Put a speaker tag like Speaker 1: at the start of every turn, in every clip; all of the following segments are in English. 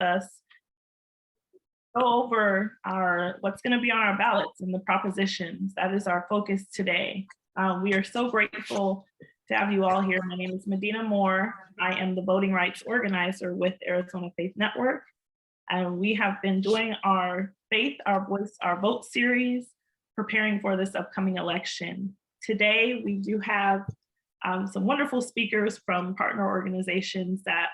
Speaker 1: us go over what's going to be on our ballots and the propositions. That is our focus today. We are so grateful to have you all here. My name is Medina Moore. I am the voting rights organizer with Arizona Faith Network. And we have been doing our Faith, Our Voice, Our Vote series, preparing for this upcoming election. Today, we do have some wonderful speakers from partner organizations that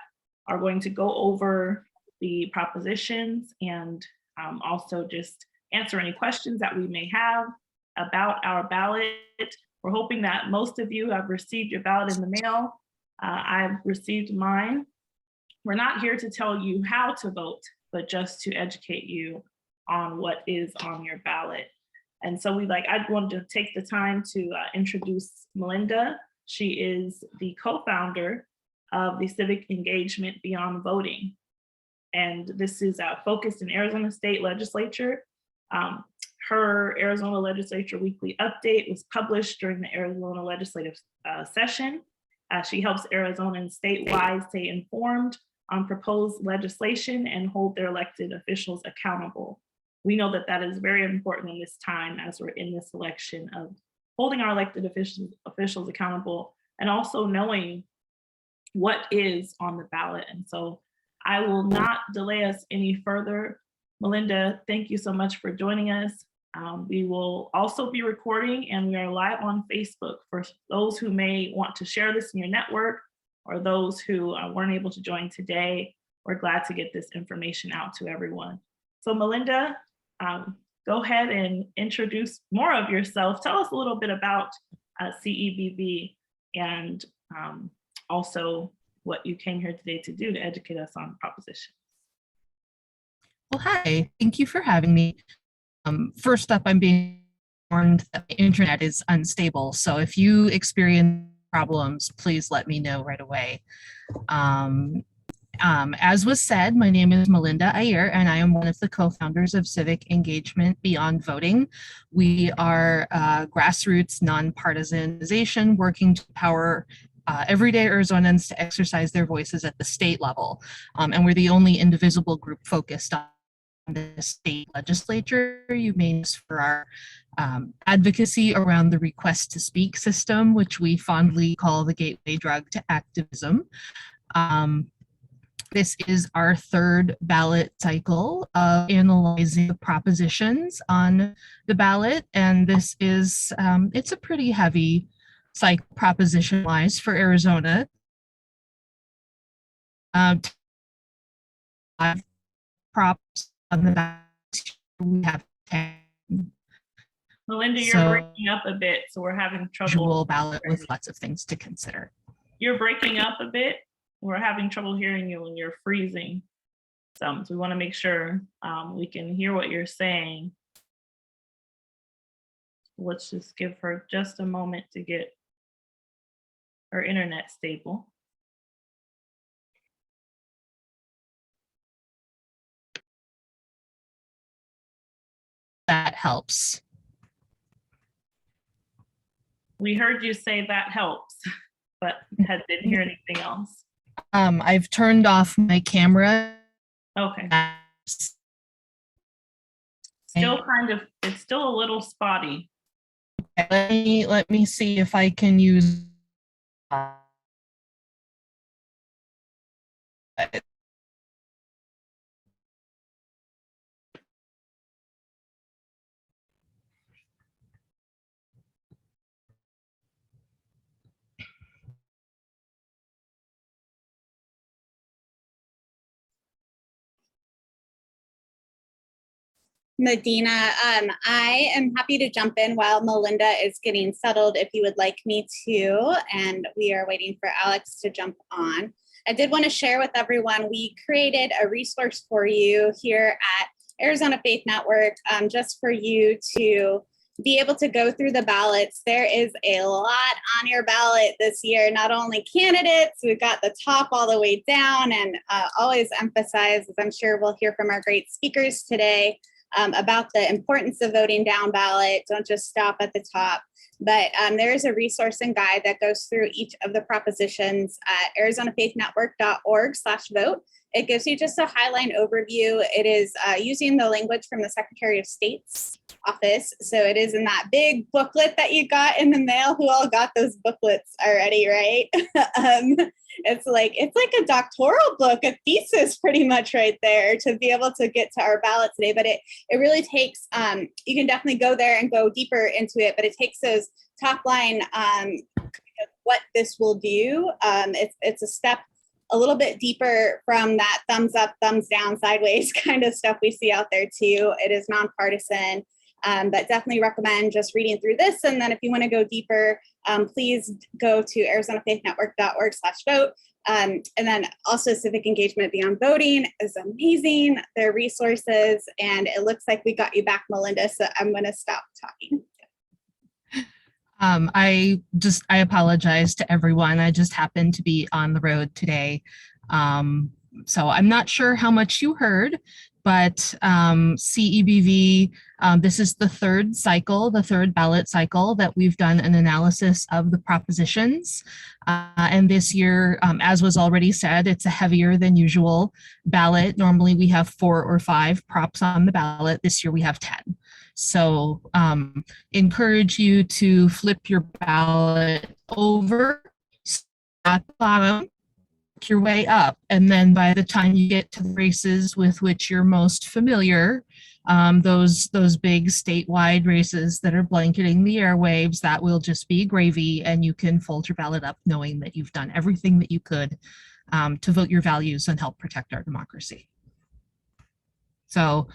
Speaker 1: are going to go over the propositions and also just answer any questions that we may have about our ballot. We're hoping that most of you have received your ballot in the mail. I've received mine. We're not here to tell you how to vote, but just to educate you on what is on your ballot. And so I wanted to take the time to introduce Melinda. She is the co-founder of the Civic Engagement Beyond Voting. And this is focused in Arizona State Legislature. Her Arizona Legislature Weekly Update was published during the Arizona Legislative session. She helps Arizonans statewide stay informed on proposed legislation and hold their elected officials accountable. We know that that is very important in this time as we're in this election of holding our elected officials accountable and also knowing what is on the ballot. And so I will not delay us any further. Melinda, thank you so much for joining us. We will also be recording and we are live on Facebook for those who may want to share this in your network or those who weren't able to join today. We're glad to get this information out to everyone. So Melinda, go ahead and introduce more of yourself. Tell us a little bit about CEBV and also what you came here today to do to educate us on propositions.
Speaker 2: Well, hi, thank you for having me. First up, I'm being warned that the internet is unstable. So if you experience problems, please let me know right away. As was said, my name is Melinda Iyer, and I am one of the co-founders of Civic Engagement Beyond Voting. We are a grassroots, nonpartisan organization working to empower everyday Arizonans to exercise their voices at the state level. And we're the only indivisible group focused on the state legislature. You may know for our advocacy around the request to speak system, which we fondly call the gateway drug to activism. This is our third ballot cycle of analyzing the propositions on the ballot, and this is, it's a pretty heavy cycle proposition-wise for Arizona. Props on the ballot, we have 10.
Speaker 1: Melinda, you're breaking up a bit, so we're having trouble.
Speaker 2: Ballot with lots of things to consider.
Speaker 1: You're breaking up a bit. We're having trouble hearing you and you're freezing. So we want to make sure we can hear what you're saying. Let's just give her just a moment to get her internet stable.
Speaker 2: That helps.
Speaker 1: We heard you say that helps, but didn't hear anything else.
Speaker 2: I've turned off my camera.
Speaker 1: Okay. Still it's still a little spotty.
Speaker 2: Let me see if I can use
Speaker 3: Medina, I am happy to jump in while Melinda is getting settled if you would like me to, and we are waiting for Alex to jump on. I did want to share with everyone, we created a resource for you here at Arizona Faith Network just for you to be able to go through the ballots. There is a lot on your ballot this year, not only candidates, we've got the top all the way down, and always emphasize, as I'm sure we'll hear from our great speakers today, about the importance of voting down ballot. Don't just stop at the top. But there is a resource and guide that goes through each of the propositions at arizonafaithnetwork.org/vote. It gives you just a highline overview. It is using the language from the Secretary of State's office. So it is in that big booklet that you got in the mail. Who all got those booklets already, right? It's like a doctoral book, a thesis pretty much right there to be able to get to our ballot today. But it really takes, you can definitely go there and go deeper into it, but it takes those top line, what this will do. It's a step a little bit deeper from that thumbs up, thumbs down, sideways kind of stuff we see out there too. It is nonpartisan, but definitely recommend just reading through this. And then if you want to go deeper, please go to arizonafaithnetwork.org/vote. And then also Civic Engagement Beyond Voting is amazing. Their resources, and it looks like we got you back, Melinda. So I'm going to stop talking.
Speaker 2: I apologize to everyone. I just happened to be on the road today. So I'm not sure how much you heard, but CEBV, this is the third ballot cycle that we've done an analysis of the propositions. And this year, as was already said, it's a heavier than usual ballot. Normally we have 4 or 5 props on the ballot. This year we have 10. So encourage you to flip your ballot over at the bottom, work your way up. And then by the time you get to the races with which you're most familiar, those big statewide races that are blanketing the airwaves, that will just be gravy, and you can fold your ballot up knowing that you've done everything that you could to vote your values and help protect our democracy. So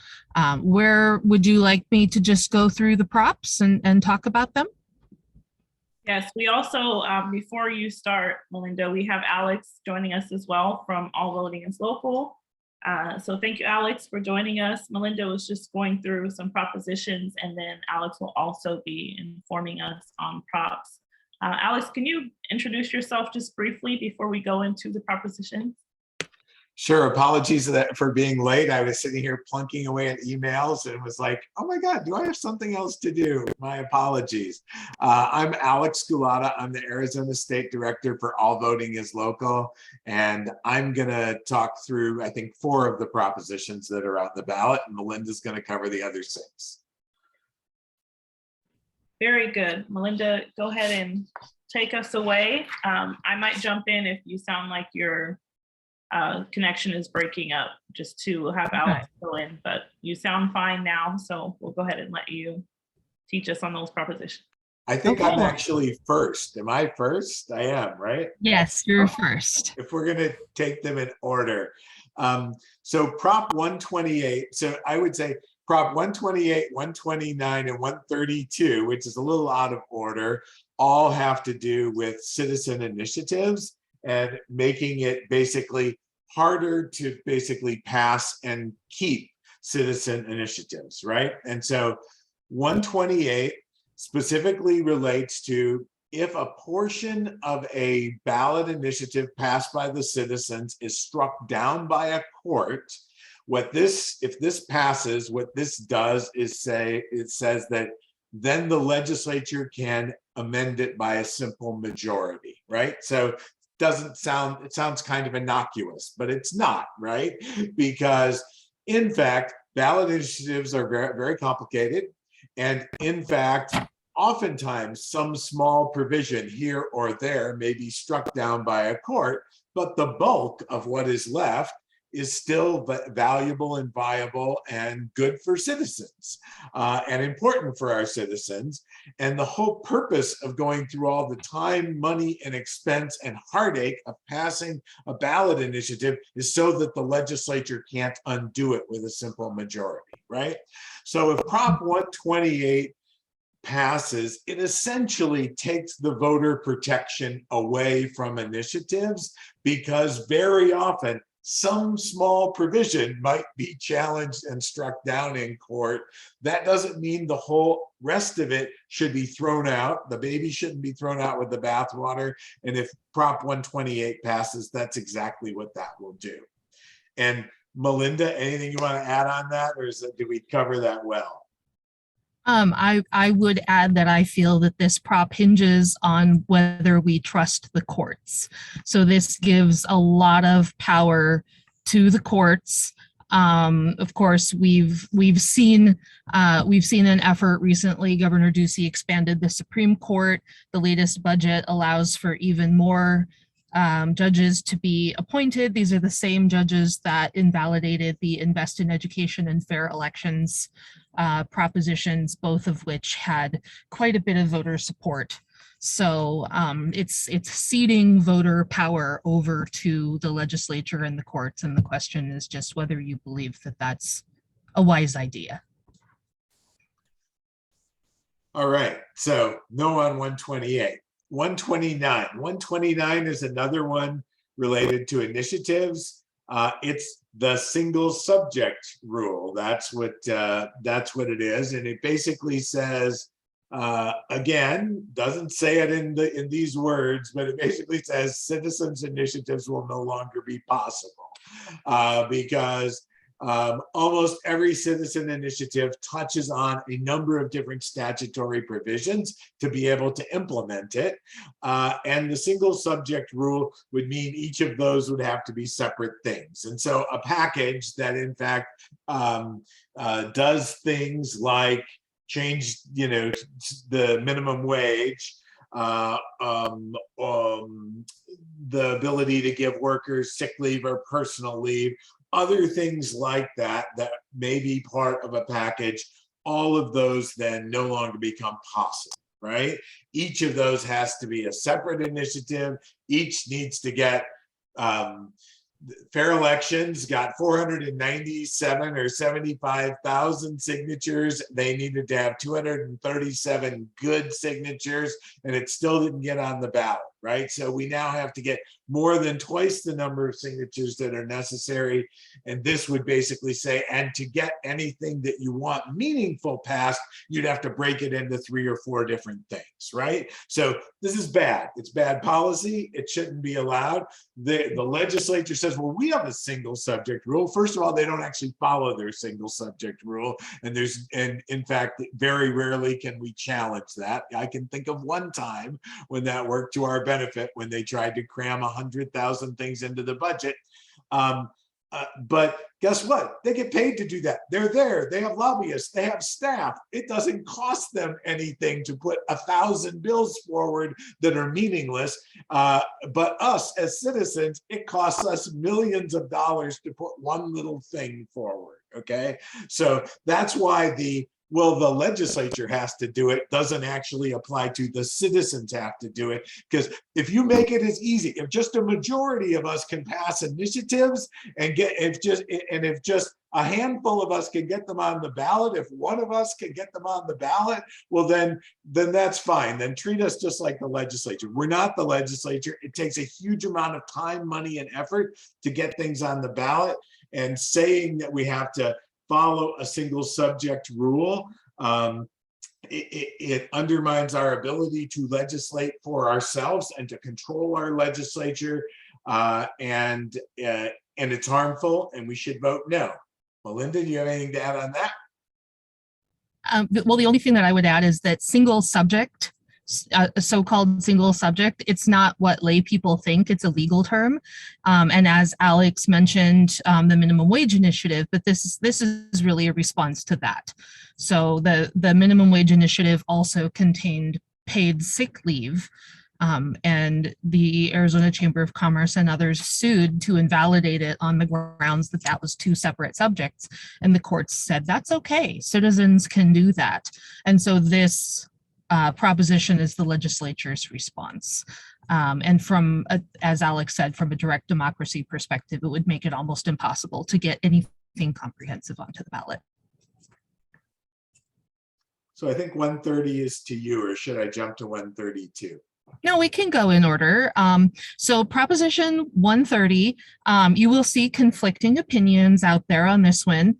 Speaker 2: where would you like me to just go through the props and talk about them?
Speaker 1: Yes, we also, before you start, Melinda, we have Alex joining us as well from All Voting is Local. So thank you, Alex, for joining us. Melinda was just going through some propositions, and then Alex will also be informing us on props. Alex, can you introduce yourself just briefly before we go into the propositions?
Speaker 4: Sure. Apologies for being late. I was sitting here plunking away at emails and was like, oh my God, do I have something else to do? My apologies. I'm Alex Gulotta. I'm the Arizona State Director for All Voting is Local. And I'm going to talk through, I think, 4 of the propositions that are on the ballot, and Melinda's going to cover the other 6.
Speaker 1: Very good. Melinda, go ahead and take us away. I might jump in if you sound like your connection is breaking up, just to have Alex fill in, but you sound fine now, so we'll go ahead and let you teach us on those propositions.
Speaker 4: I think I'm actually first. Am I first? I am, right?
Speaker 2: Yes, you're first.
Speaker 4: If we're going to take them in order. So Prop 128, so I would say Prop 128, 129, and 132, which is a little out of order, all have to do with citizen initiatives and making it basically harder to basically pass and keep citizen initiatives, right? And so 128 specifically relates to if a portion of a ballot initiative passed by the citizens is struck down by a court, if this passes, what this does is it says that then the legislature can amend it by a simple majority, right? So it sounds kind of innocuous, but it's not, right? Because in fact, ballot initiatives are very, very complicated. And in fact, oftentimes some small provision here or there may be struck down by a court, but the bulk of what is left is still valuable and viable and good for citizens and important for our citizens. And the whole purpose of going through all the time, money, and expense and heartache of passing a ballot initiative is so that the legislature can't undo it with a simple majority, right? So if Prop 128 passes, it essentially takes the voter protection away from initiatives, because very often some small provision might be challenged and struck down in court. That doesn't mean the whole rest of it should be thrown out. The baby shouldn't be thrown out with the bathwater. And if Prop 128 passes, that's exactly what that will do. And Melinda, anything you want to add on that, or did we cover that well?
Speaker 2: I would add that I feel that this prop hinges on whether we trust the courts. So this gives a lot of power to the courts. Of course, we've seen an effort recently. Governor Ducey expanded the Supreme Court. The latest budget allows for even more judges to be appointed. These are the same judges that invalidated the Invest in Education and Fair Elections propositions, both of which had quite a bit of voter support. So it's ceding voter power over to the legislature and the courts. And the question is just whether you believe that that's a wise idea.
Speaker 4: All right, so no on 128. 129. 129 is another one related to initiatives. It's the single subject rule. That's what it is, and it basically says, again, doesn't say it in these words, but it basically says citizens' initiatives will no longer be possible because almost every citizen initiative touches on a number of different statutory provisions to be able to implement it. And the single subject rule would mean each of those would have to be separate things. And so a package that in fact does things like change, the minimum wage, the ability to give workers sick leave or personal leave, other things like that may be part of a package, all of those then no longer become possible, right? Each of those has to be a separate initiative. Each needs to get, Fair Elections got 497 or 75,000 signatures. They needed to have 237 good signatures, and it still didn't get on the ballot, right? So we now have to get more than twice the number of signatures that are necessary. And this would basically say, and to get anything that you want meaningful passed, you'd have to break it into 3 or 4 different things, right? So this is bad. It's bad policy. It shouldn't be allowed. The legislature says, well, we have a single subject rule. First of all, they don't actually follow their single subject rule. And in fact, very rarely can we challenge that. I can think of one time when that worked to our benefit, when they tried to cram 100,000 things into the budget. But guess what? They get paid to do that. They're there. They have lobbyists. They have staff. It doesn't cost them anything to put 1,000 bills forward that are meaningless. But us as citizens, it costs us millions of dollars to put one little thing forward. Okay, so that's why the legislature has to do it doesn't actually apply to the citizens have to do it. Because if you make it as easy, if just a majority of us can pass initiatives and if just a handful of us can get them on the ballot, if one of us can get them on the ballot, well, then that's fine. Then treat us just like the legislature. We're not the legislature. It takes a huge amount of time, money, and effort to get things on the ballot. And saying that we have to follow a single subject rule, it undermines our ability to legislate for ourselves and to control our legislature, and it's harmful, and we should vote no. Melinda, do you have anything to add on that?
Speaker 2: Well, the only thing that I would add is that single subject, a so-called single subject, it's not what lay people think. It's a legal term, and as Alex mentioned, the minimum wage initiative, but this is really a response to that. So the minimum wage initiative also contained paid sick leave, and the Arizona Chamber of Commerce and others sued to invalidate it on the grounds that that was 2 separate subjects, and the courts said that's okay. Citizens can do that, and so this proposition is the legislature's response. And from, as Alex said, from a direct democracy perspective, it would make it almost impossible to get anything comprehensive onto the ballot.
Speaker 4: So I think 130 is to you, or should I jump to 132?
Speaker 2: No, we can go in order. So Proposition 130, you will see conflicting opinions out there on this one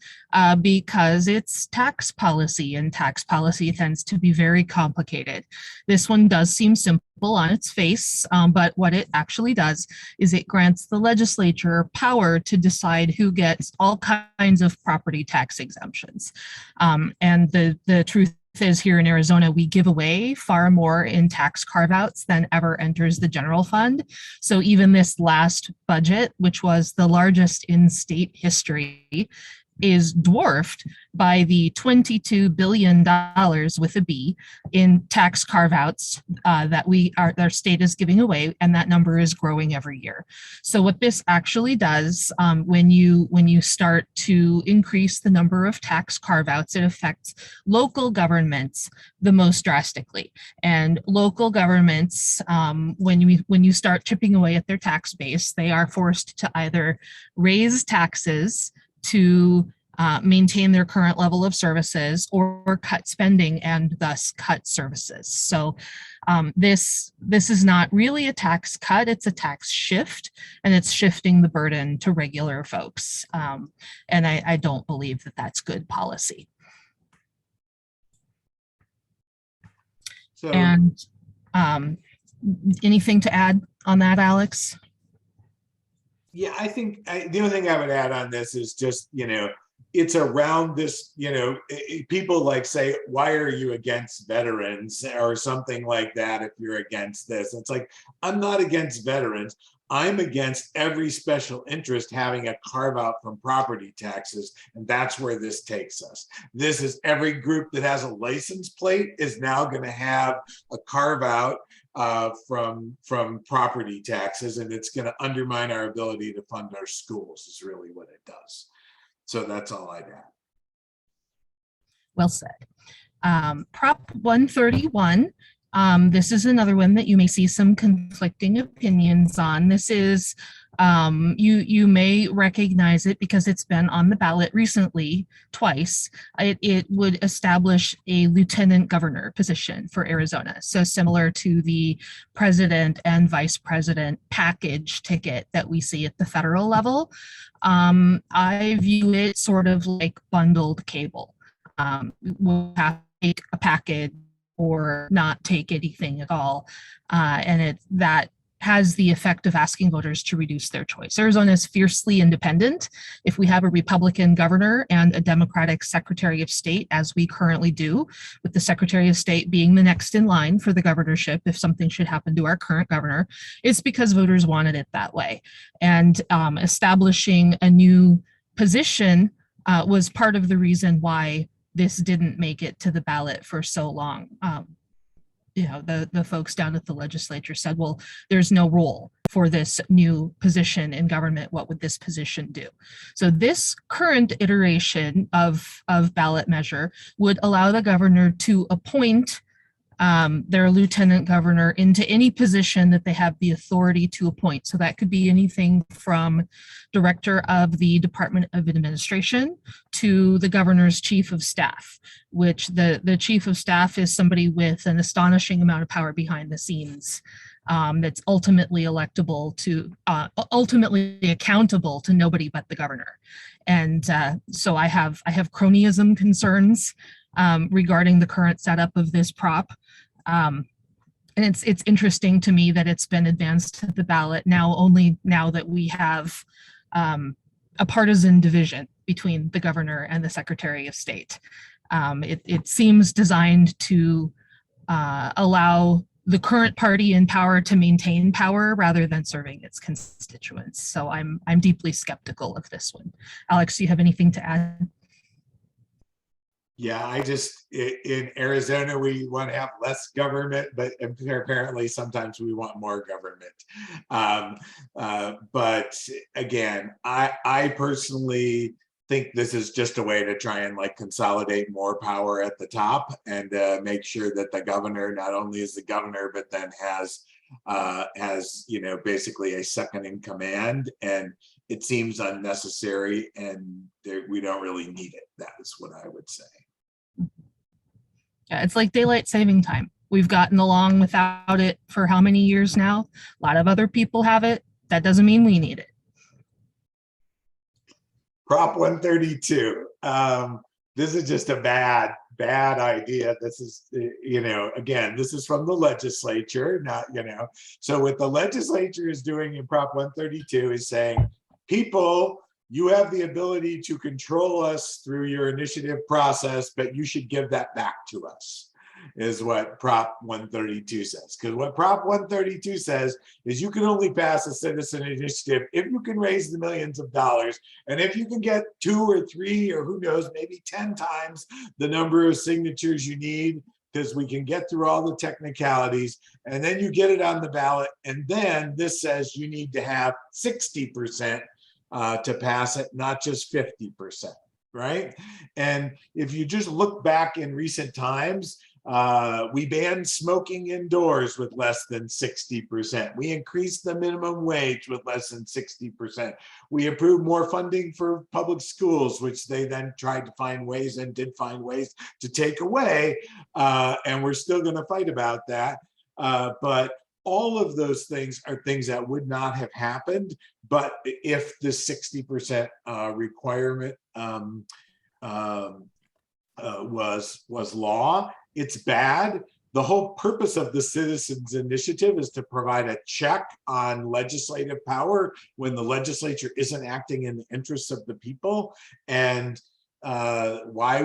Speaker 2: because it's tax policy, and tax policy tends to be very complicated. This one does seem simple on its face, but what it actually does is it grants the legislature power to decide who gets all kinds of property tax exemptions. And the truth is here in Arizona, we give away far more in tax carve-outs than ever enters the general fund. So even this last budget, which was the largest in state history, is dwarfed by the $22 billion with a B in tax carve-outs that our state is giving away, and that number is growing every year. So what this actually does, when you start to increase the number of tax carve-outs, it affects local governments the most drastically. And local governments, when you start chipping away at their tax base, they are forced to either raise taxes to maintain their current level of services, or cut spending and thus cut services. So this is not really a tax cut, it's a tax shift, and it's shifting the burden to regular folks. And I don't believe that that's good policy.
Speaker 4: So,
Speaker 2: And anything to add on that, Alex?
Speaker 4: yeah, I think the only thing I would add on this is just, it's around this, people like say, why are you against veterans or something like that if you're against this? It's like, I'm not against veterans. I'm against every special interest having a carve out from property taxes. And that's where this takes us. This is every group that has a license plate is now going to have a carve out from property taxes, and it's going to undermine our ability to fund our schools is really what it does. So that's all I'd add.
Speaker 2: Well said. Prop 131. This is another one that you may see some conflicting opinions on. This is, you may recognize it because it's been on the ballot recently, twice. It would establish a lieutenant governor position for Arizona. So similar to the president and vice president package ticket that we see at the federal level. I view it sort of like bundled cable. We'll have to take a package or not take anything at all. And that has the effect of asking voters to reduce their choice. Arizona is fiercely independent. If we have a Republican governor and a Democratic Secretary of State, as we currently do, with the Secretary of State being the next in line for the governorship if something should happen to our current governor, it's because voters wanted it that way. And establishing a new position was part of the reason why this didn't make it to the ballot for so long. The folks down at the legislature said, well, there's no role for this new position in government. What would this position do? So this current iteration of ballot measure would allow the governor to appoint their lieutenant governor into any position that they have the authority to appoint. So that could be anything from director of the Department of Administration to the governor's chief of staff, which the chief of staff is somebody with an astonishing amount of power behind the scenes that's ultimately electable to, ultimately accountable to nobody but the governor. And so I have cronyism concerns regarding the current setup of this prop. And it's interesting to me that it's been advanced to the ballot only now that we have a partisan division between the governor and the Secretary of State. It seems designed to allow the current party in power to maintain power rather than serving its constituents. So I'm deeply skeptical of this one. Alex, do you have anything to add?
Speaker 4: Yeah, in Arizona, we want to have less government, but apparently sometimes we want more government. But again, I personally think this is just a way to try and consolidate more power at the top and make sure that the governor not only is the governor, but then has basically a second in command. And it seems unnecessary, and we don't really need it. That is what I would say.
Speaker 2: Yeah, it's like daylight saving time. We've gotten along without it for how many years now? A lot of other people have it. That doesn't mean we need it.
Speaker 4: Prop 132. This is just a bad idea. This is, again, this is from the legislature, not, so what the legislature is doing in Prop 132 is saying people you have the ability to control us through your initiative process, but you should give that back to us, is what Prop 132 says. Because what Prop 132 says is you can only pass a citizen initiative if you can raise the millions of dollars. And if you can get 2 or 3, or who knows, maybe 10 times the number of signatures you need, because we can get through all the technicalities, and then you get it on the ballot. And then this says you need to have 60% to pass it, not just 50%, right? And if you just look back in recent times, we banned smoking indoors with less than 60%. We increased the minimum wage with less than 60%. We approved more funding for public schools, which they then tried to find ways and did find ways to take away. And we're still going to fight about that. But all of those things are things that would not have happened, but if the 60% requirement was law. It's bad. The whole purpose of the Citizens Initiative is to provide a check on legislative power when the legislature isn't acting in the interests of the people. And why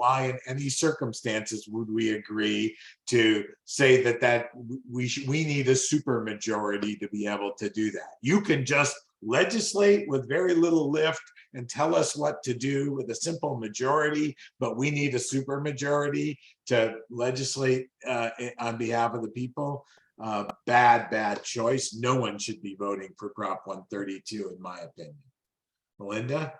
Speaker 4: in any circumstances would we agree to say that we need a super majority to be able to do that? You can just legislate with very little lift and tell us what to do with a simple majority, but we need a super majority to legislate on behalf of the people. Bad choice. No one should be voting for Prop 132, in my opinion. Melinda?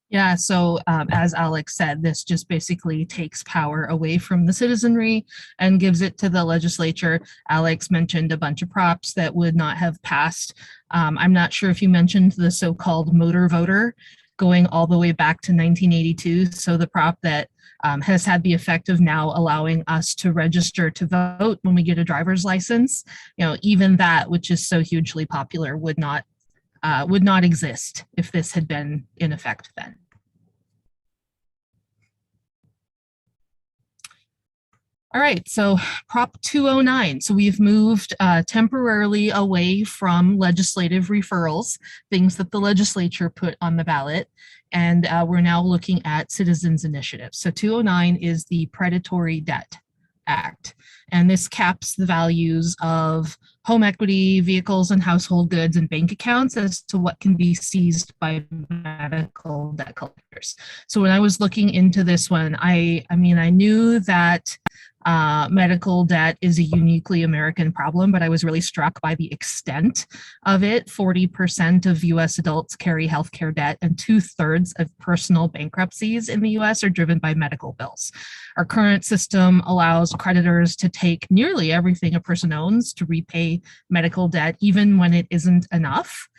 Speaker 2: Yeah, so as Alex said, this just basically takes power away from the citizenry and gives it to the legislature. Alex mentioned a bunch of props that would not have passed. I'm not sure if you mentioned the so-called motor voter going all the way back to 1982. So the prop that has had the effect of now allowing us to register to vote when we get a driver's license. You know, even that, which is so hugely popular, would not exist if this had been in effect then. All right, so Prop 209. So we've moved temporarily away from legislative referrals, things that the legislature put on the ballot, and we're now looking at citizens' initiatives. So 209 is the Predatory Debt Act, and this caps the values of home equity, vehicles and household goods, and bank accounts as to what can be seized by medical debt collectors. So when I was looking into this one, I knew that medical debt is a uniquely American problem, but I was really struck by the extent of it. 40% of US adults carry healthcare debt, and 2/3 of personal bankruptcies in the US are driven by medical bills. Our current system allows creditors to take nearly everything a person owns to repay medical debt, even when it isn't enough.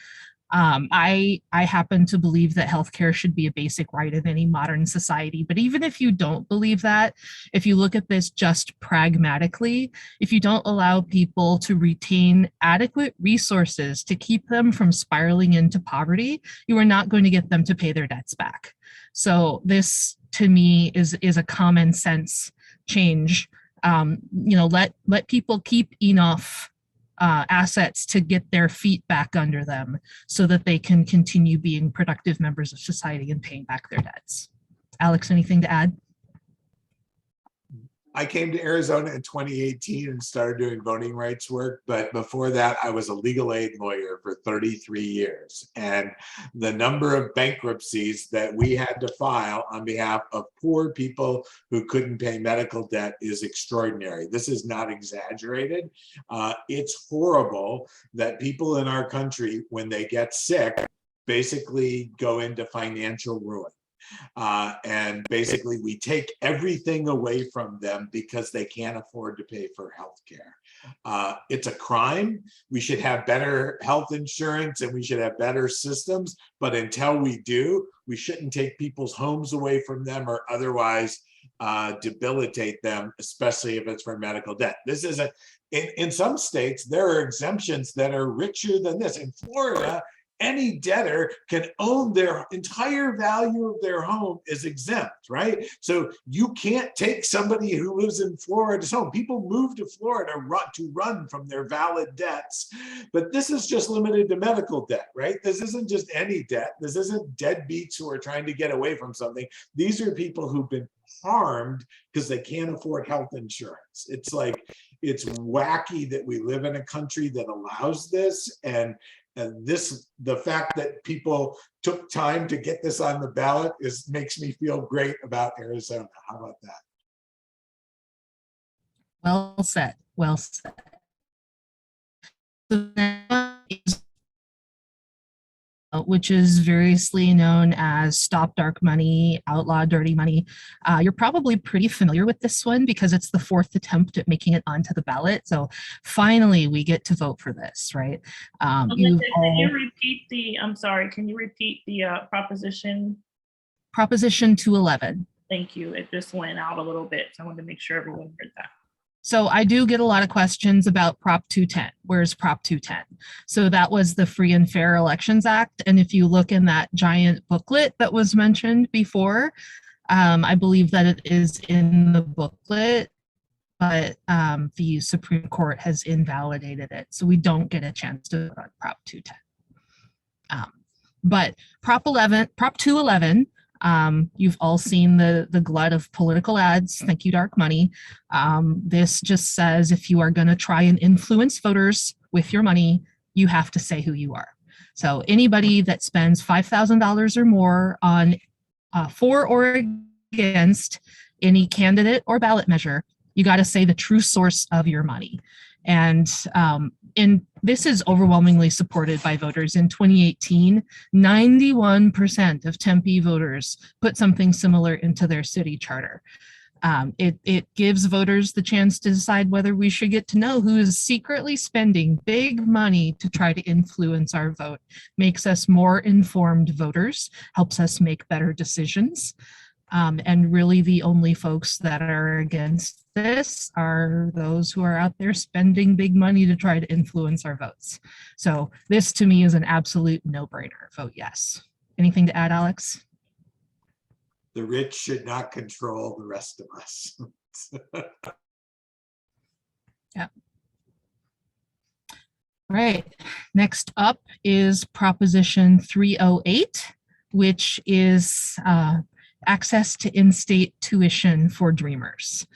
Speaker 2: I happen to believe that healthcare should be a basic right in any modern society. But even if you don't believe that, if you look at this just pragmatically, if you don't allow people to retain adequate resources to keep them from spiraling into poverty, you are not going to get them to pay their debts back. So this, to me, is a common sense change. Let people keep enough assets to get their feet back under them so that they can continue being productive members of society and paying back their debts. Alex, anything to add?
Speaker 4: I came to Arizona in 2018 and started doing voting rights work. But before that, I was a legal aid lawyer for 33 years. And the number of bankruptcies that we had to file on behalf of poor people who couldn't pay medical debt is extraordinary. This is not exaggerated. It's horrible that people in our country, when they get sick, basically go into financial ruin. And basically we take everything away from them because they can't afford to pay for healthcare. It's a crime. We should have better health insurance and we should have better systems, but until we do, we shouldn't take people's homes away from them or otherwise debilitate them, especially if it's for medical debt. This is in some states, there are exemptions that are richer than this. In Florida, any debtor can own their entire value of their home is exempt, right? So you can't take somebody who lives in Florida's home. People move to Florida to run from their valid debts, but this is just limited to medical debt, right? This isn't just any debt. This isn't deadbeats who are trying to get away from something. These are people who've been harmed because they can't afford health insurance. It's like, it's wacky that we live in a country that allows this, and this, the fact that people took time to get this on the ballot makes me feel great about Arizona. How about that?
Speaker 2: Well said. Well said. So now is, which is variously known as Stop Dark Money, Outlaw Dirty Money. You're probably pretty familiar with this one because it's the fourth attempt at making it onto the ballot. So finally, we get to vote for this, right?
Speaker 1: Can you repeat the, I'm sorry, can you repeat the proposition?
Speaker 2: Proposition 211.
Speaker 1: Thank you. It just went out a little bit, so I wanted to make sure everyone heard that.
Speaker 2: So I do get a lot of questions about Prop 210. Where's Prop 210? So that was the Free and Fair Elections Act. And if you look in that giant booklet that was mentioned before, I believe that it is in the booklet, but the Supreme Court has invalidated it. So we don't get a chance to vote on Prop 210. But Prop 211, you've all seen the glut of political ads. Thank you, Dark Money. This just says if you are going to try and influence voters with your money, you have to say who you are. So anybody that spends $5,000 or more on for or against any candidate or ballot measure, you got to say the true source of your money. And this is overwhelmingly supported by voters. In 2018, 91% of Tempe voters put something similar into their city charter. It gives voters the chance to decide whether we should get to know who is secretly spending big money to try to influence our vote, makes us more informed voters, helps us make better decisions. And really the only folks that are against this are those who are out there spending big money to try to influence our votes. So this to me is an absolute no-brainer. Vote yes. Anything to add, Alex?
Speaker 4: The rich should not control the rest of us.
Speaker 2: Yeah. Right. Next up is Proposition 308, which is access to in-state tuition for Dreamers.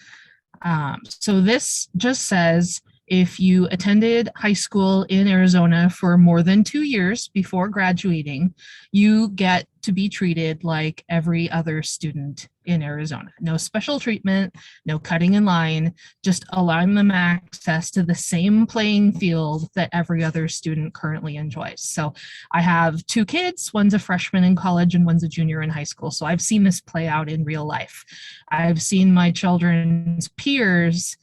Speaker 2: So this just says if you attended high school in Arizona for more than 2 years before graduating, you get to be treated like every other student in Arizona. No special treatment, no cutting in line, just allowing them access to the same playing field that every other student currently enjoys. So I have 2 kids, one's a freshman in college and one's a junior in high school. So I've seen this play out in real life. I've seen my children's peers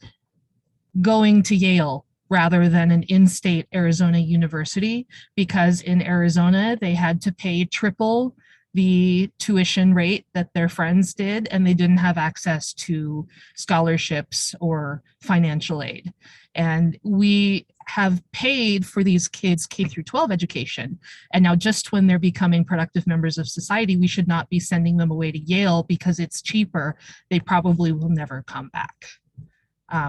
Speaker 2: going to Yale rather than an in-state Arizona university, because in Arizona, they had to pay triple the tuition rate that their friends did, and they didn't have access to scholarships or financial aid. And we have paid for these kids' K through 12 education. And now just when they're becoming productive members of society, we should not be sending them away to Yale because it's cheaper. They probably will never come back.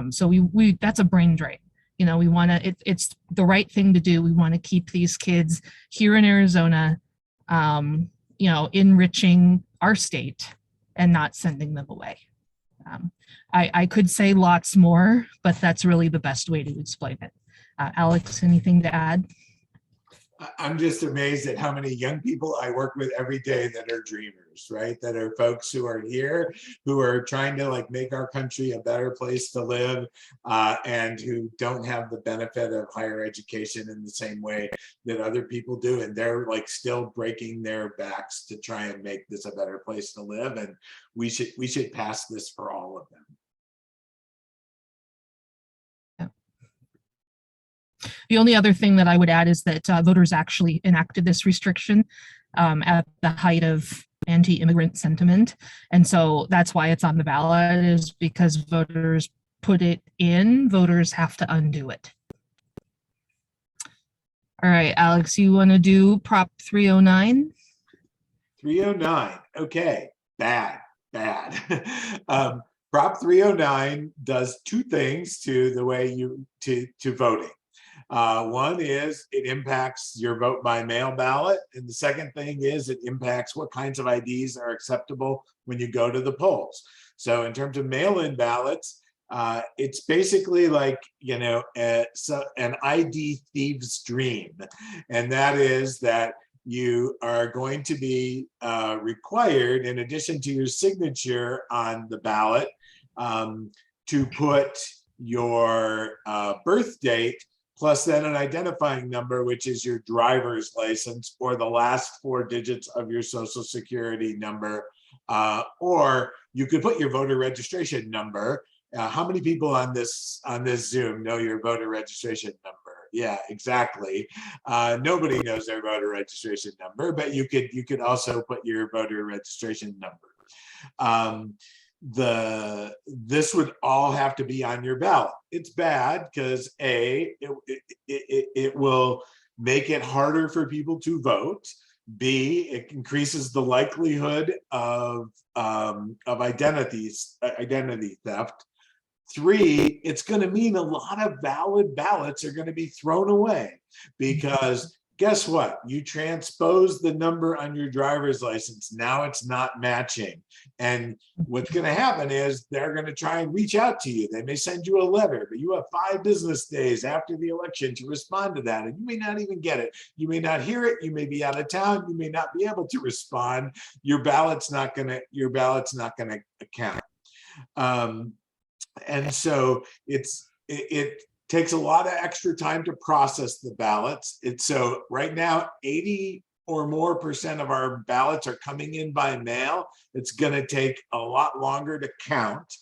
Speaker 2: So we that's a brain drain. You know, we want to, it's the right thing to do. We want to keep these kids here in Arizona, you know, enriching our state and not sending them away. I could say lots more, but that's really the best way to explain it. Alex, anything to add?
Speaker 4: I'm just amazed at how many young people I work with every day that are dreamers, right? That are folks who are here, who are trying to like make our country a better place to live, and who don't have the benefit of higher education in the same way that other people do. And they're like still breaking their backs to try and make this a better place to live. And we should pass this for all of them.
Speaker 2: The only other thing that I would add is that voters actually enacted this restriction at the height of anti-immigrant sentiment. And so that's why it's on the ballot, is because voters put it in, voters have to undo it. All right, Alex, you want to do Prop 309?
Speaker 4: 309. Okay, bad. Prop 309 does two things to the way to voting. One is it impacts your vote by mail ballot. And the second thing is it impacts what kinds of IDs are acceptable when you go to the polls. So in terms of mail-in ballots, it's basically like, an ID thief's dream. And that is that you are going to be required, in addition to your signature on the ballot, to put your birth date plus then an identifying number, which is your driver's license or the last 4 digits of your social security number, or you could put your voter registration number. How many people on this Zoom know your voter registration number? Yeah, exactly. Nobody knows their voter registration number, but you could also put your voter registration number. This would all have to be on your ballot. It's bad because it will make it harder for people to vote. B, it increases the likelihood of identity theft. 3, it's going to mean a lot of valid ballots are going to be thrown away because guess what? You transpose the number on your driver's license. Now it's not matching. And what's going to happen is they're going to try and reach out to you. They may send you a letter, but you have 5 business days after the election to respond to that. And you may not even get it. You may not hear it. You may be out of town. You may not be able to respond. Your ballot's not going to count. And so it takes a lot of extra time to process the ballots. So right now, 80% or more of our ballots are coming in by mail. It's going to take a lot longer to count.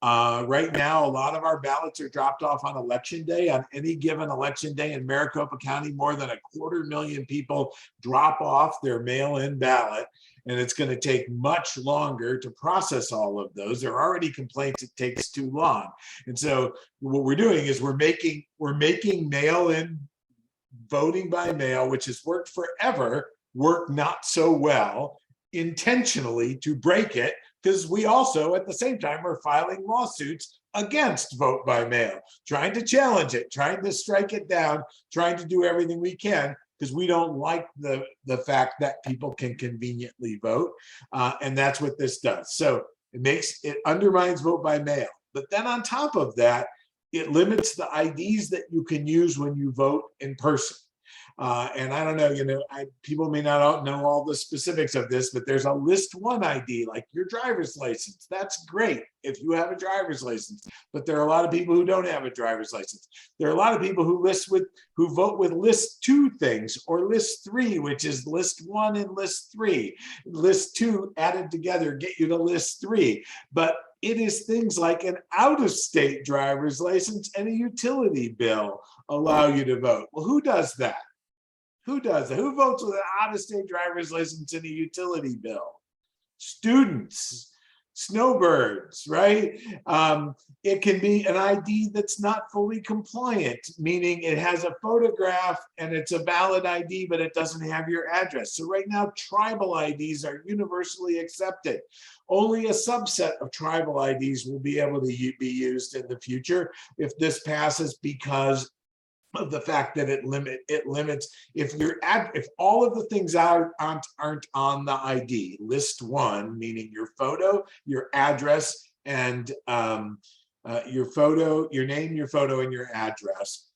Speaker 4: Right now, a lot of our ballots are dropped off on election day. On any given election day in Maricopa County, more than 250,000 people drop off their mail-in ballot. And it's going to take much longer to process all of those. There are already complaints it takes too long. And so what we're doing is we're making mail-in voting by mail, which has worked forever, work not so well intentionally to break it, because we also at the same time are filing lawsuits against vote by mail, trying to challenge it, trying to strike it down, trying to do everything we can, because we don't like the fact that people can conveniently vote. And that's what this does. So it undermines vote by mail. But then on top of that, it limits the IDs that you can use when you vote in person. And I don't know, people may not know all the specifics of this, but there's a list 1 ID, like your driver's license. That's great if you have a driver's license, but there are a lot of people who don't have a driver's license. There are a lot of people who vote with list 2 things, or list 3, which is list 1 and list 3. List 2 added together get you to list 3. But it is things like an out-of-state driver's license and a utility bill allow you to vote. Well, who does that? Who does that? Who votes with an out-of-state driver's license and a utility bill? Students, snowbirds, right? It can be an ID that's not fully compliant, meaning it has a photograph and it's a valid ID, but it doesn't have your address. So right now, tribal IDs are universally accepted. Only a subset of tribal IDs will be able to be used in the future if this passes, because of the fact that it limits if all of the things aren't on the ID. List 1, meaning your photo, your address, and your name, your photo, and your address.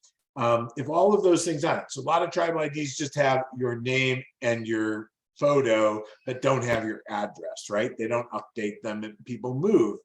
Speaker 4: If all of those things aren't, so a lot of tribal IDs just have your name and your photo but don't have your address, right? They don't update them and people move.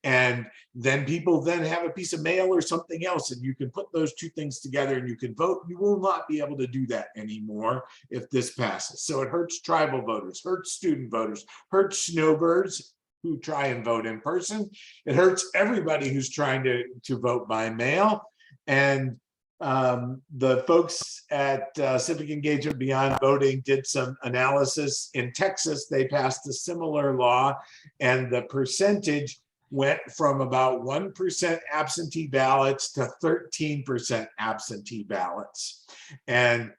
Speaker 4: And then people then have a piece of mail or something else, and you can put those 2 things together and you can vote. You will not be able to do that anymore if this passes. So it hurts tribal voters, hurts student voters, hurts snowbirds who try and vote in person. It hurts everybody who's trying to vote by mail. And the folks at Civic Engagement Beyond Voting did some analysis. In Texas, they passed a similar law, and the percentage went from about 1% absentee ballots to 13% absentee ballots. And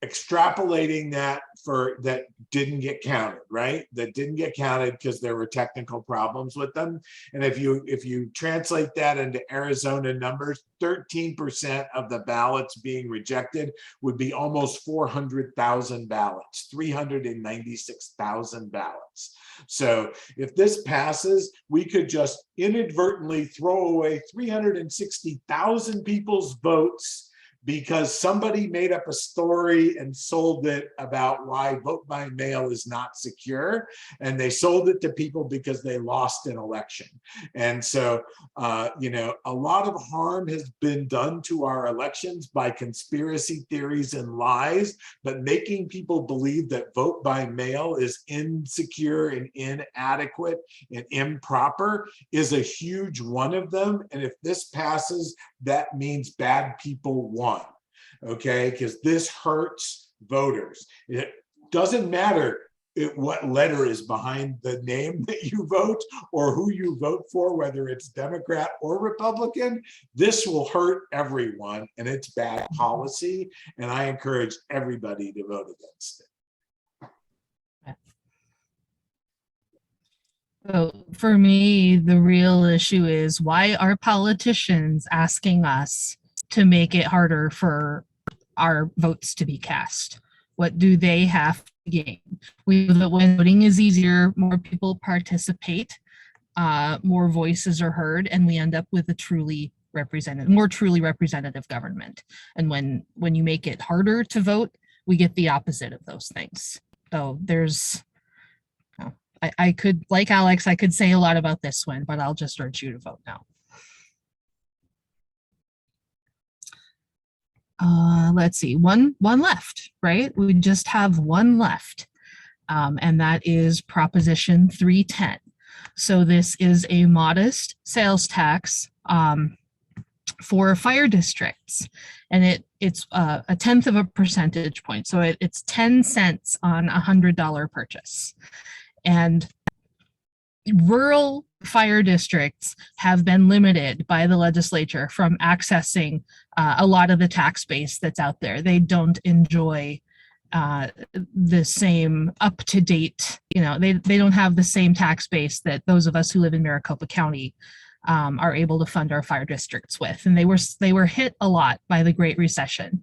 Speaker 4: extrapolating that for that didn't get counted, right? That didn't get counted because there were technical problems with them. And if you translate that into Arizona numbers, 13% of the ballots being rejected would be almost 400,000 ballots, 396,000 ballots. So if this passes, we could just inadvertently throw away 360,000 people's votes because somebody made up a story and sold it about why vote by mail is not secure. And they sold it to people because they lost an election. And so, you know, a lot of harm has been done to our elections by conspiracy theories and lies, but making people believe that vote by mail is insecure and inadequate and improper is a huge one of them. And if this passes, that means bad people won. Okay, because this hurts voters. It doesn't matter what letter is behind the name that you vote or who you vote for, whether it's Democrat or Republican. This will hurt everyone, and it's bad policy. And I encourage everybody to vote against it.
Speaker 2: So for me, the real issue is, why are politicians asking us to make it harder for our votes to be cast? What do they have to gain? We know that when voting is easier, more people participate, more voices are heard, and we end up with a more truly representative government. And when you make it harder to vote, we get the opposite of those things. So there's, I could, like Alex, I could say a lot about this one, but I'll just urge you to vote now. Let's see, one left, right? We just have one left, and that is Proposition 310. So this is a modest sales tax for fire districts, and it's a tenth of a percentage point. So it's 10 cents on $100 purchase. And rural fire districts have been limited by the legislature from accessing a lot of the tax base that's out there. They don't enjoy the same up-to-date, you know, they don't have the same tax base that those of us who live in Maricopa County are able to fund our fire districts with. And they were hit a lot by the Great Recession.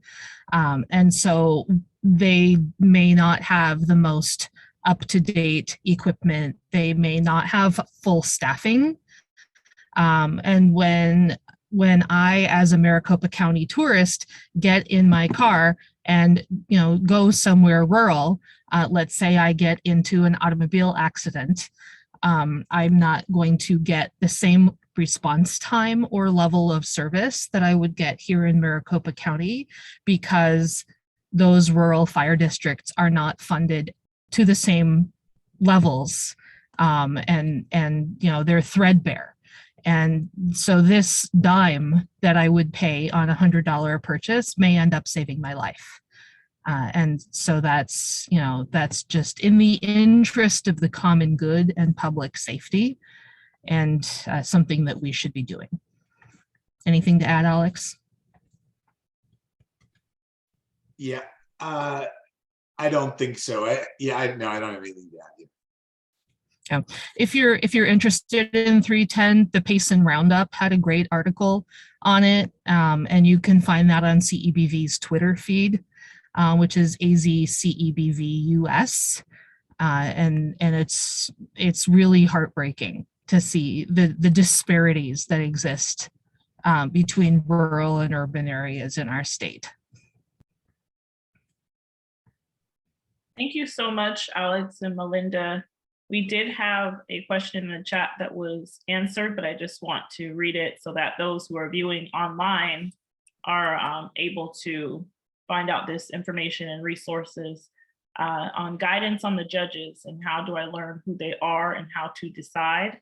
Speaker 2: And so they may not have the most up-to-date equipment. They may not have full staffing. And when I, as a Maricopa County tourist, get in my car and, you know, go somewhere rural, let's say I get into an automobile accident, I'm not going to get the same response time or level of service that I would get here in Maricopa County, because those rural fire districts are not funded to the same levels, and you know, they're threadbare. And so this dime that I would pay on $100 purchase may end up saving my life. And so that's, you know, that's just in the interest of the common good and public safety, and something that we should be doing. Anything to add, Alex?
Speaker 4: Yeah. I don't think so. I don't have anything to add.
Speaker 2: Yeah. If you're interested in 310, the Pace and Roundup had a great article on it, and you can find that on CEBV's Twitter feed, which is AZCEBVUS, and it's really heartbreaking to see the disparities that exist between rural and urban areas in our state.
Speaker 1: Thank you so much, Alex and Melinda. We did have a question in the chat that was answered, but I just want to read it so that those who are viewing online are able to find out this information and resources on guidance on the judges and how do I learn who they are and how to decide.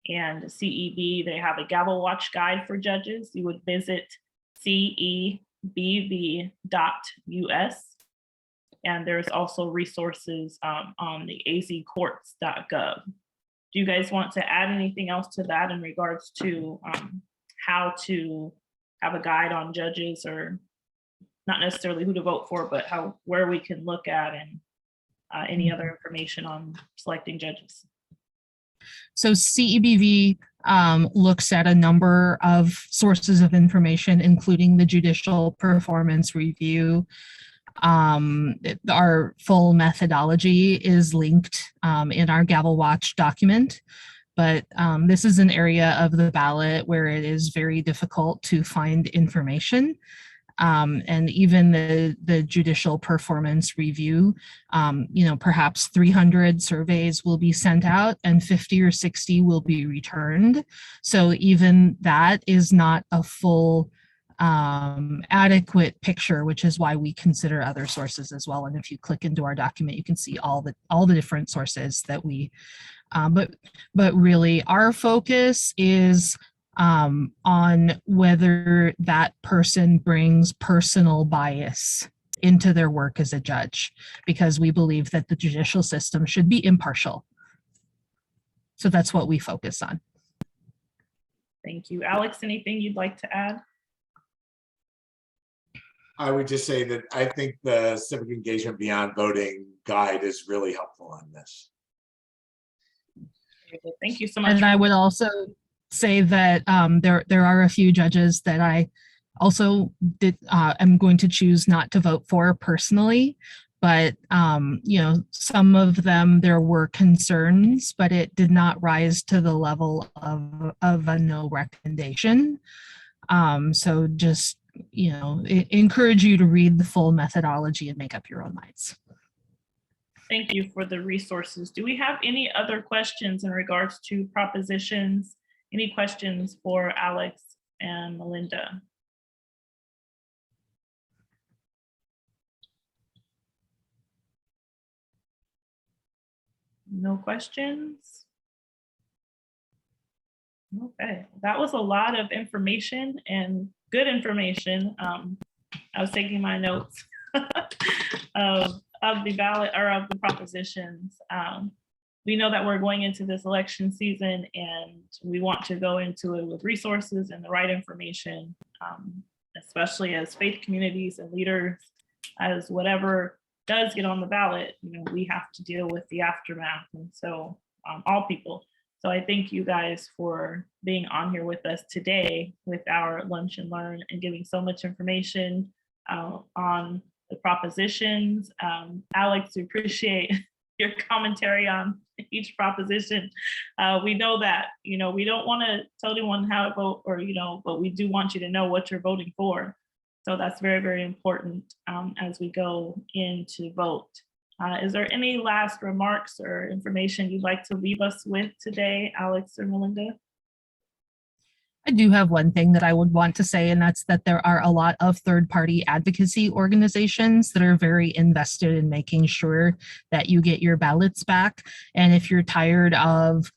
Speaker 1: And CEB, they have a gavel watch guide for judges. You would visit CEBV.us. And there's also resources on the azcourts.gov. Do you guys want to add anything else to that in regards to how to have a guide on judges or not necessarily who to vote for, but where we can look at and any other information on selecting judges.
Speaker 2: So CEBV looks at a number of sources of information, including the judicial performance review. Our full methodology is linked in our Gavel Watch document, but this is an area of the ballot where it is very difficult to find information. And even the judicial performance review, perhaps 300 surveys will be sent out and 50 or 60 will be returned. So even that is not a full adequate picture, which is why we consider other sources as well. And if you click into our document, you can see all the different sources that we, but really our focus is on whether that person brings personal bias into their work as a judge, because we believe that the judicial system should be impartial. So that's what we focus on.
Speaker 1: Thank you. Alex, anything you'd like to add?
Speaker 4: I would just say that I think the Civic Engagement Beyond Voting guide is really helpful on this.
Speaker 1: Thank you so much.
Speaker 2: And I would also say that there are a few judges that I also am going to choose not to vote for personally, but some of them, there were concerns, but it did not rise to the level of a no recommendation. So just encourage you to read the full methodology and make up your own minds.
Speaker 1: Thank you for the resources. Do we have any other questions in regards to propositions? Any questions for Alex and Melinda? No questions? Okay, that was a lot of information and good information. I was taking my notes of the ballot or of the propositions. We know that we're going into this election season and we want to go into it with resources and the right information, especially as faith communities and leaders, as whatever does get on the ballot, we have to deal with the aftermath. And so all people. So I thank you guys for being on here with us today with our Lunch and Learn and giving so much information on the propositions. Alex, we appreciate your commentary on each proposition. We know that, we don't want to tell anyone how to vote or, but we do want you to know what you're voting for. So that's very, very important as we go in to vote. Is there any last remarks or information you'd like to leave us with today, Alex or Melinda?
Speaker 2: I do have one thing that I would want to say, and that's that there are a lot of third-party advocacy organizations that are very invested in making sure that you get your ballots back. And if you're tired of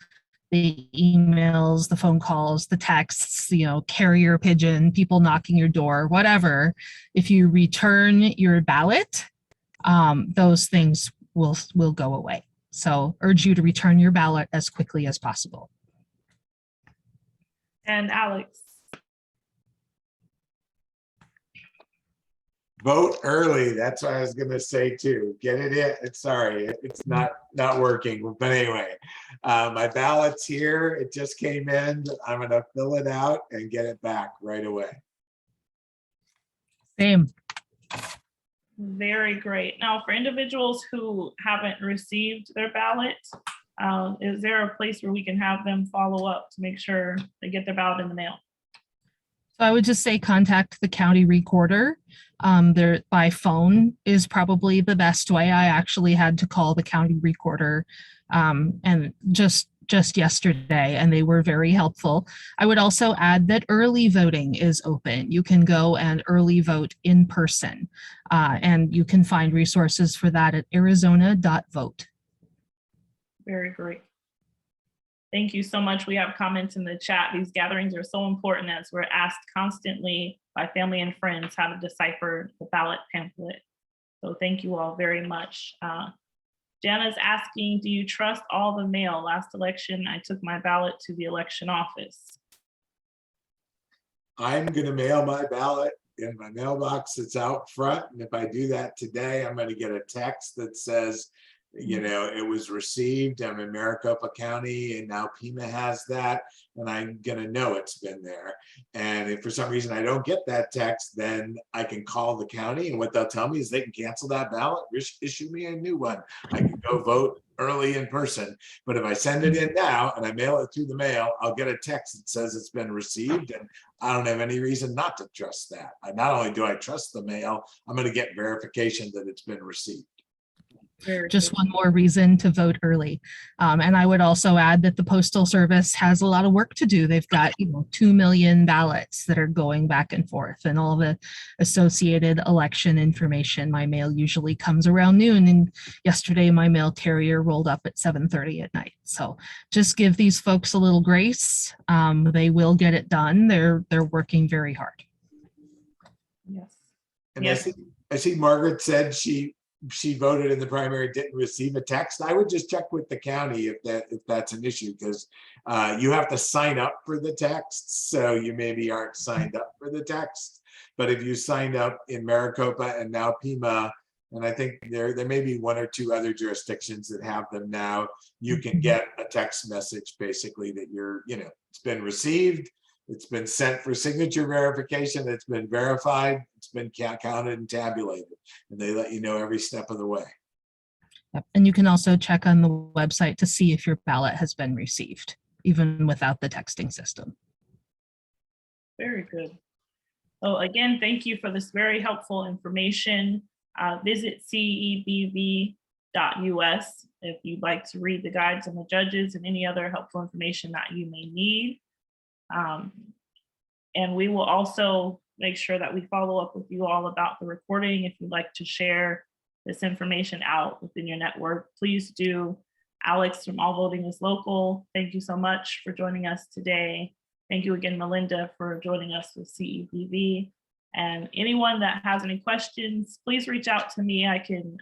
Speaker 2: the emails, the phone calls, the texts, carrier pigeon, people knocking your door, whatever, if you return your ballot, those things will go away. So urge you to return your ballot as quickly as possible.
Speaker 1: And Alex.
Speaker 4: Vote early. That's what I was going to say too. Get it in. Sorry, it's not working. But anyway, my ballot's here. It just came in. I'm going to fill it out and get it back right away.
Speaker 2: Same.
Speaker 1: Very great. Now, for individuals who haven't received their ballot, is there a place where we can have them follow up to make sure they get their ballot in the mail?
Speaker 2: So I would just say contact the county recorder. By phone is probably the best way. I actually had to call the county recorder and just yesterday, and they were very helpful. I would also add that early voting is open. You can go and early vote in person, and you can find resources for that at arizona.vote.
Speaker 1: Very great. Thank you so much. We have comments in the chat. These gatherings are so important as we're asked constantly by family and friends how to decipher the ballot pamphlet. So thank you all very much. Jana's asking, do you trust all the mail? Last election, I took my ballot to the election office.
Speaker 4: I'm going to mail my ballot in my mailbox that's out front. And if I do that today, I'm going to get a text that says, you know, it was received. I'm in Maricopa County and now Pima has that. And I'm going to know it's been there. And if for some reason I don't get that text, then I can call the county. And what they'll tell me is they can cancel that ballot, issue me a new one. I can go vote early in person. But if I send it in now and I mail it through the mail, I'll get a text that says it's been received. And I don't have any reason not to trust that. Not only do I trust the mail, I'm going to get verification that it's been received.
Speaker 2: Just one more reason to vote early. And I would also add that the Postal Service has a lot of work to do. They've got 2 million ballots that are going back and forth and all the associated election information. My mail usually comes around noon, and yesterday my mail carrier rolled up at 7:30 at night. So just give these folks a little grace. They will get it done. They're working very hard.
Speaker 1: Yes.
Speaker 4: And
Speaker 1: Yes.
Speaker 4: I see Margaret said she voted in the primary, didn't receive a text. I would just check with the county if that's an issue, because you have to sign up for the text. So you maybe aren't signed up for the text. But if you signed up in Maricopa and now Pima, and I think there may be 1 or 2 other jurisdictions that have them now, you can get a text message basically that it's been received. It's been sent for signature verification. It's been verified. It's been counted and tabulated. And they let you know every step of the way.
Speaker 2: Yep. And you can also check on the website to see if your ballot has been received, even without the texting system.
Speaker 1: Very good. So again, thank you for this very helpful information. Visit CEBV.us if you'd like to read the guides on the judges and any other helpful information that you may need. And we will also make sure that we follow up with you all about the recording. If you'd like to share this information out within your network, please do. Alex from All Voting is Local, thank you so much for joining us today. Thank you again, Melinda, for joining us with CEBV. And anyone that has any questions, please reach out to me. I can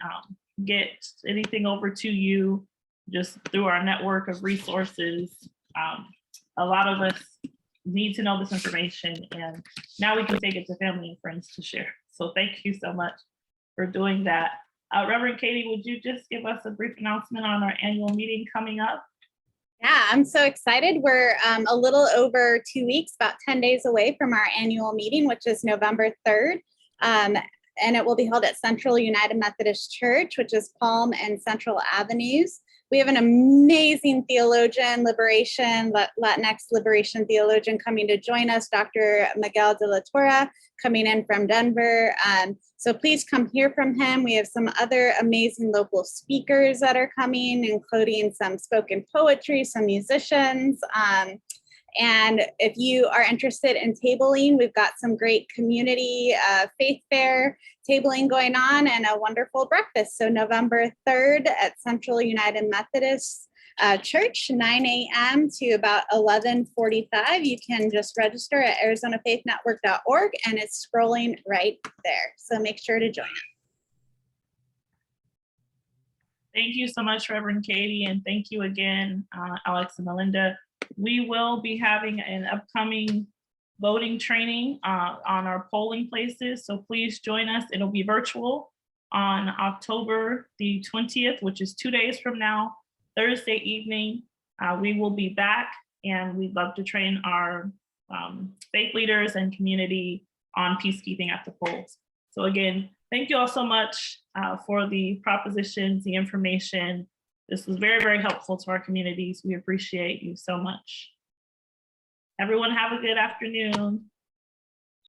Speaker 1: get anything over to you just through our network of resources. A lot of us need to know this information, and now we can take it to family and friends to share. So thank you so much for doing that. Reverend Katie, would you just give us a brief announcement on our annual meeting coming up?
Speaker 3: Yeah, I'm so excited. We're a little over 2 weeks, about 10 days away from our annual meeting, which is November 3rd. And it will be held at Central United Methodist Church, which is Palm and Central Avenues. We have an amazing theologian, Latinx liberation theologian coming to join us, Dr. Miguel de la Torre, coming in from Denver. So please come hear from him. We have some other amazing local speakers that are coming, including some spoken poetry, some musicians. And if you are interested in tabling, we've got some great community faith fair tabling going on and a wonderful breakfast. So November 3rd at Central United Methodist Church, 9 a.m. to about 11:45. You can just register at arizonafaithnetwork.org and it's scrolling right there. So make sure to join us.
Speaker 1: Thank you so much, Reverend Katie, and thank you again, Alex and Melinda. We will be having an upcoming voting training on our polling places, so please join us. It'll be virtual on October the 20th, which is 2 days from now, Thursday evening. We will be back, and we'd love to train our faith leaders and community on peacekeeping at the polls. So again, thank you all so much for the propositions, the information. This was very, very helpful to our communities. We appreciate you so much. Everyone have a good afternoon.